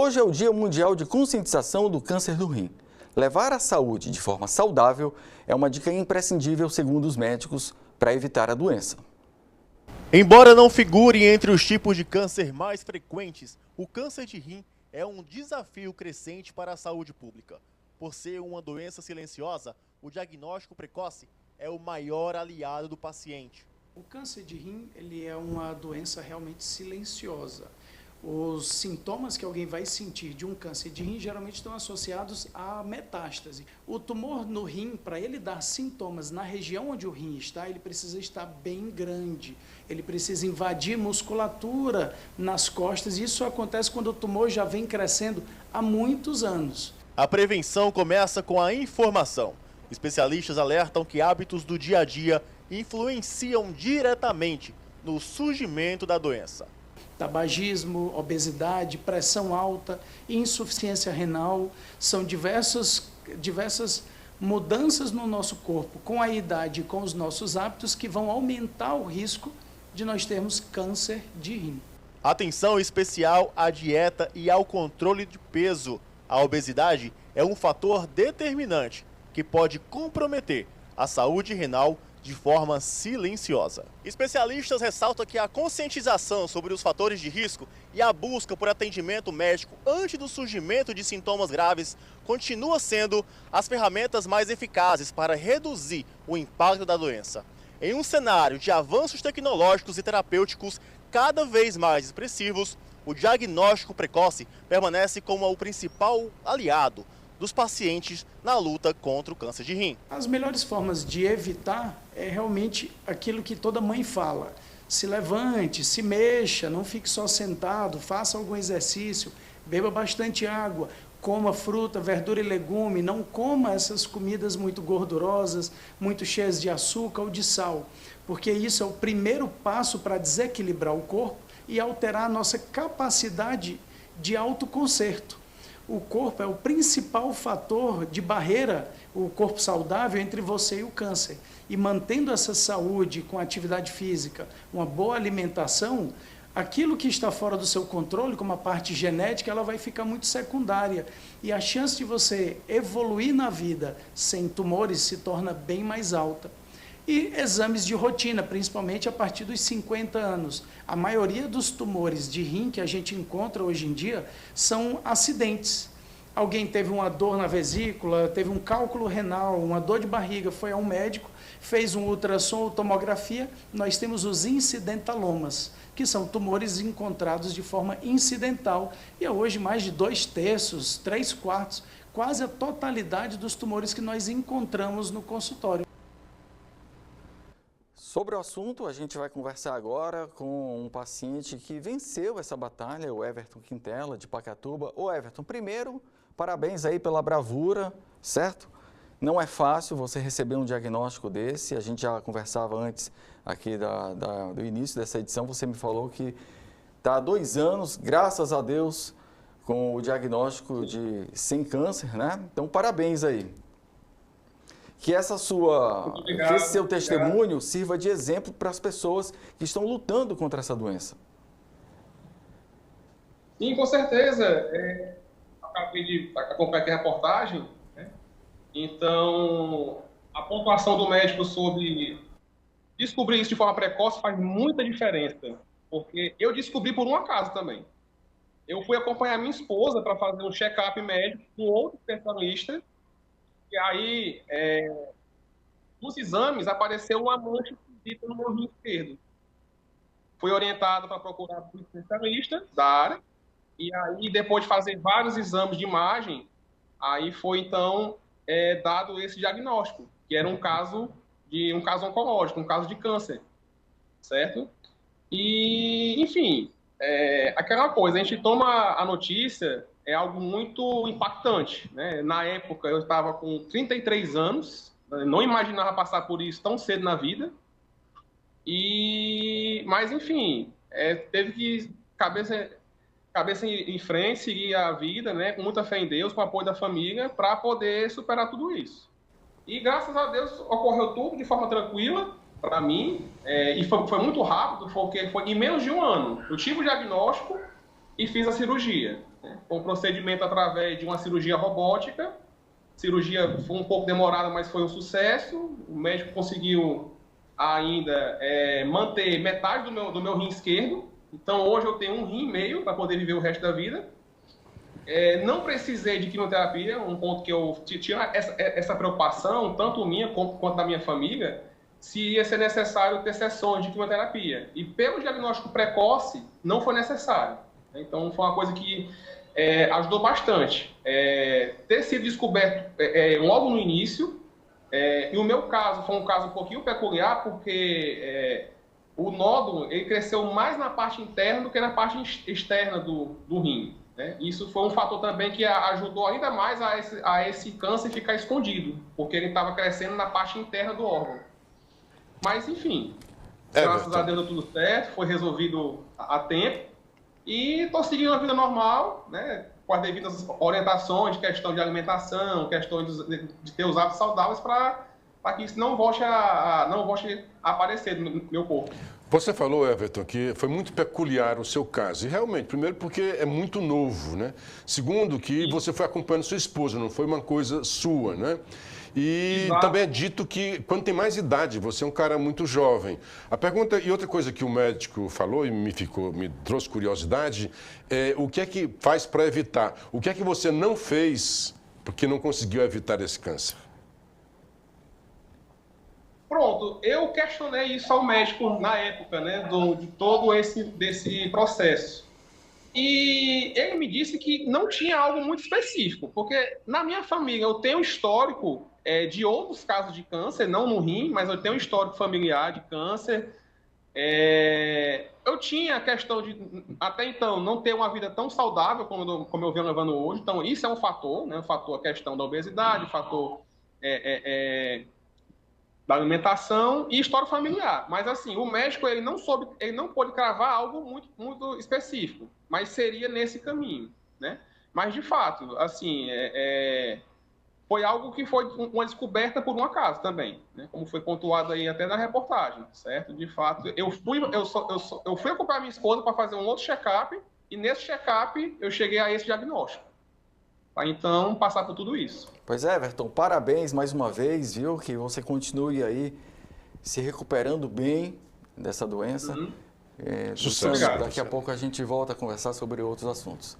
Hoje é o Dia Mundial de Conscientização do Câncer do Rim. Levar a saúde de forma saudável é uma dica imprescindível, segundo os médicos, para evitar a doença. Embora não figure entre os tipos de câncer mais frequentes, o câncer de rim é um desafio crescente para a saúde pública. Por ser uma doença silenciosa, o diagnóstico precoce é o maior aliado do paciente. O câncer de rim, ele é uma doença realmente silenciosa. Os sintomas que alguém vai sentir de um câncer de rim geralmente estão associados à metástase. O tumor no rim, para ele dar sintomas na região onde o rim está, ele precisa estar bem grande. Ele precisa invadir musculatura nas costas. Isso acontece quando o tumor já vem crescendo há muitos anos. A prevenção começa com a informação. Especialistas alertam que hábitos do dia a dia influenciam diretamente no surgimento da doença. Tabagismo, obesidade, pressão alta, insuficiência renal, são diversas mudanças no nosso corpo, com a idade e com os nossos hábitos, que vão aumentar o risco de nós termos câncer de rim. Atenção especial à dieta e ao controle de peso. A obesidade é um fator determinante que pode comprometer a saúde renal de forma silenciosa. Especialistas ressaltam que a conscientização sobre os fatores de risco e a busca por atendimento médico antes do surgimento de sintomas graves continua sendo as ferramentas mais eficazes para reduzir o impacto da doença. Em um cenário de avanços tecnológicos e terapêuticos cada vez mais expressivos, o diagnóstico precoce permanece como o principal aliado dos pacientes na luta contra o câncer de rim. As melhores formas de evitar é realmente aquilo que toda mãe fala. Se levante, se mexa, não fique só sentado, faça algum exercício, beba bastante água, coma fruta, verdura e legume, não coma essas comidas muito gordurosas, muito cheias de açúcar ou de sal, porque isso é o primeiro passo para desequilibrar o corpo e alterar a nossa capacidade de autoconserto. O corpo é o principal fator de barreira, o corpo saudável, entre você e o câncer. E mantendo essa saúde com atividade física, uma boa alimentação, aquilo que está fora do seu controle, como a parte genética, ela vai ficar muito secundária. E a chance de você evoluir na vida sem tumores se torna bem mais alta. E exames de rotina, principalmente a partir dos 50 anos. A maioria dos tumores de rim que a gente encontra hoje em dia são acidentes. Alguém teve uma dor na vesícula, teve um cálculo renal, uma dor de barriga, foi a um médico, fez um ultrassom ou tomografia, nós temos os incidentalomas, que são tumores encontrados de forma incidental. E hoje mais de 2/3, 3/4, quase a totalidade dos tumores que nós encontramos no consultório. Sobre o assunto, a gente vai conversar agora com um paciente que venceu essa batalha, o Everton Quintela, de Pacatuba. Ô Everton, primeiro, parabéns aí pela bravura, certo? Não é fácil você receber um diagnóstico desse, a gente já conversava antes aqui do início dessa edição, você me falou que está há 2 anos, graças a Deus, com o diagnóstico sem câncer, né? Então, parabéns aí. Que esse seu testemunho sirva de exemplo para as pessoas que estão lutando contra essa doença. Sim, com certeza. Acabei de acompanhar aqui a reportagem, né? Então, a pontuação do médico sobre descobrir isso de forma precoce faz muita diferença, porque eu descobri por um acaso também. Eu fui acompanhar minha esposa para fazer um check-up médico com outro especialista. E aí, nos exames, apareceu uma mancha esquisita no meu rim esquerdo. Fui orientado para procurar um especialista da área. E aí, depois de fazer vários exames de imagem, aí foi, então, dado esse diagnóstico, que era um caso oncológico, um caso de câncer, certo? E, enfim, aquela coisa, a gente toma a notícia... É algo muito impactante, né? Na época, eu estava com 33 anos, não imaginava passar por isso tão cedo na vida. Mas, enfim, teve que cabeça em frente, seguir a vida, né? Com muita fé em Deus, com o apoio da família, para poder superar tudo isso. E, graças a Deus, ocorreu tudo de forma tranquila para mim, e foi muito rápido, porque foi em menos de 1 ano. Eu tive o diagnóstico, e fiz a cirurgia. Foi um procedimento através de uma cirurgia robótica. A cirurgia foi um pouco demorada, mas foi um sucesso. O médico conseguiu ainda manter metade do meu rim esquerdo. Então, hoje eu tenho um rim e meio para poder viver o resto da vida. Não precisei de quimioterapia, um ponto que eu tinha essa preocupação, tanto minha quanto da minha família, se ia ser necessário ter sessões de quimioterapia. E pelo diagnóstico precoce, não foi necessário. Então, foi uma coisa que ajudou bastante. Ter sido descoberto logo no início, e o meu caso foi um caso um pouquinho peculiar, porque o nódulo ele cresceu mais na parte interna do que na parte externa do rim. Isso foi um fator também que ajudou ainda mais a esse câncer ficar escondido, porque ele estava crescendo na parte interna do órgão. Mas, enfim, graças a Deus deu tudo certo, foi resolvido a tempo e estou seguindo a vida normal, né, com as devidas orientações de questão de alimentação, questão de ter os hábitos saudáveis para que isso não volte a aparecer no meu corpo. Você falou, Everton, que foi muito peculiar o seu caso. E realmente, primeiro porque é muito novo, né? Segundo, que você foi acompanhando sua esposa, não foi uma coisa sua, né? E Exato. também é dito que quando tem mais idade, você é um cara muito jovem. A pergunta, e outra coisa que o médico falou e me trouxe curiosidade, é o que é que faz para evitar? O que é que você não fez porque não conseguiu evitar esse câncer? Pronto, eu questionei isso ao médico na época, né, de todo desse processo. E ele me disse que não tinha algo muito específico, porque na minha família eu tenho um histórico de outros casos de câncer, não no rim, mas eu tenho um histórico familiar de câncer. Eu tinha a questão de, até então, não ter uma vida tão saudável como eu venho levando hoje. Então, isso é um fator, né, a questão da obesidade, o fator da alimentação e história familiar. Mas, assim, o médico ele não pôde cravar algo muito, muito específico, mas seria nesse caminho, né? Mas, de fato, assim, foi algo que foi uma descoberta por um acaso também, né? Como foi pontuado aí até na reportagem, certo? De fato, eu fui acompanhar minha esposa para fazer um outro check-up e nesse check-up eu cheguei a esse diagnóstico. Para então passar por tudo isso. Pois é, Everton, parabéns mais uma vez, viu? Que você continue aí se recuperando bem dessa doença. Sucesso. Daqui a pouco a gente volta a conversar sobre outros assuntos.